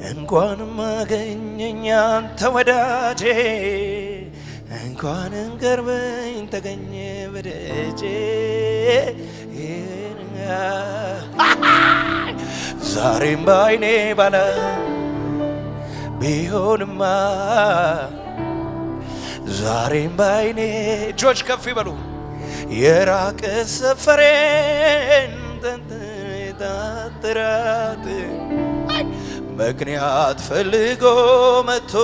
እንኳንም አገኘኝ አንተ ወዳጄ እንኳንም ቀርበኝ ተገኘ በደጄ ዛሬም ባይኔ ባላ ቢሆንማ ዛሬም ባይኔ እጆች ከፍ ይበሉ የራቀ ሰፈሬን ተንተራተ ምክንያት ፈልጎ መጥቶ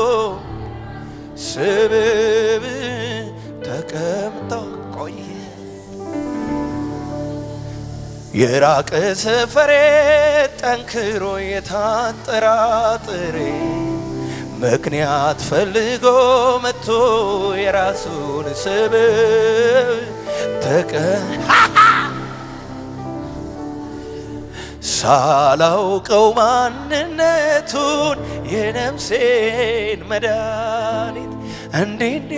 ስብብ ተቀምጦ ቆየ የራቀ ሰፈሬ ጠንክሮ የታጠራጥሬ ምክንያት ፈልጎ መጥቶ የራሱን ስብብ ሳላውቀው ማንነቱን የነፍሴን መድኃኒት እንዲህ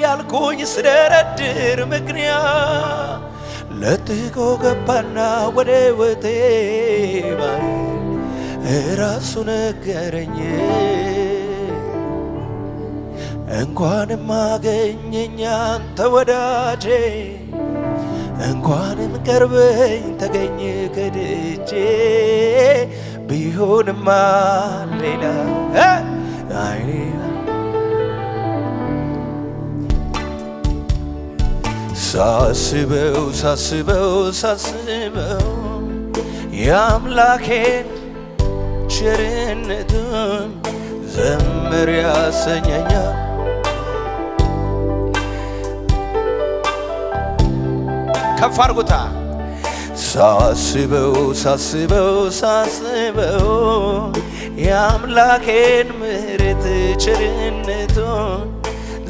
ያልኩኝ ስደረድር ምክንያት ለጥቆ ገባና ወደ ወቴ ባይ እራሱ ነገረኝ እንኳንም አገኘኝ አንተ ወዳጄ እንኳንም ቀርበኝ ተገኘ ከደጄ ቢሆንማ ሌላ አይኔ ሳስበው ሳስበው ሳስበው የአምላኬን ቸርነቱን ዘምር ያሰኘኛል ከፍ አድርጉታ ሳስበው ሳስበው ሳስበው የአምላኬን ምሕረት ቸርነቱን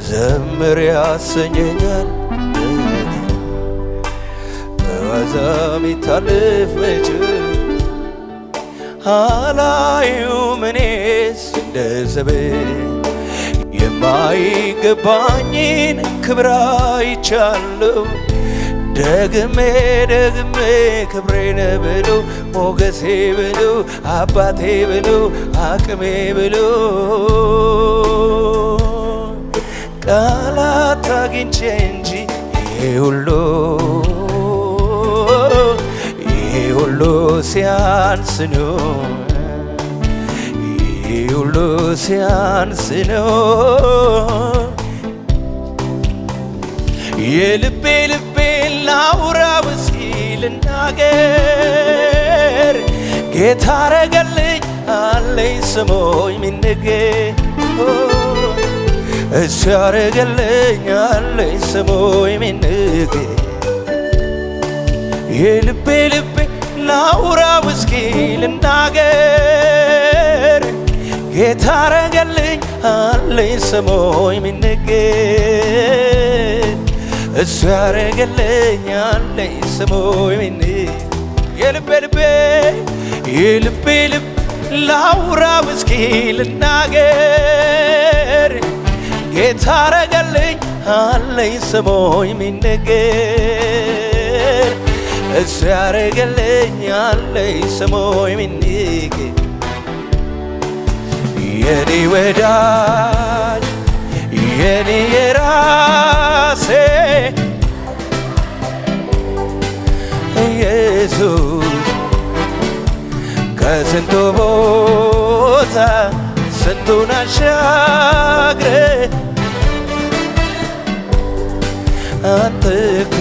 ዘምር ያሰኘኛል በዋዛም ይታለፍ መች አላዩም እኔስ እንደ ዘበት የማይገባኝን ክብር አይቻለሁ ደግሜ ደግሜ ክብሬ ነህ ብሎ ሞገሴ ብሎ አባቴ ብሎ አቅሜ ብሎ ቃላት አግኝቼ እንጂ ይሄ ሁሉ ሲያንስ ነው ይሄ ሁሉ ሲያንስ ነው የልቤ ላውራ እስኪ ልናገር ጌታ አረገልኝ አለኝ ስሞኝ ሚነገር እሱ ያረገልኝ አለኝ ስሞኝ ሚነገር የልቤ ላውራ እስኪ ልናገር ጌታ አረገልኝ አለኝ ስሞኝ ሚነገር እሱ ያረገልኝ አለኝ ስሞኝ የልቤ ላውራ እስኪ ልናገር ጌታ አረገልኝ አለኝ ስሞኝ ሚነገር እሱ ያረገልኝ አለኝ ስሞኝ ሚነገር የኔ ወዳጅ የኔ የራሴ ኢየሱስ ከስንቱ ቦታ ስንቱን አሻግረ አንተ እኮ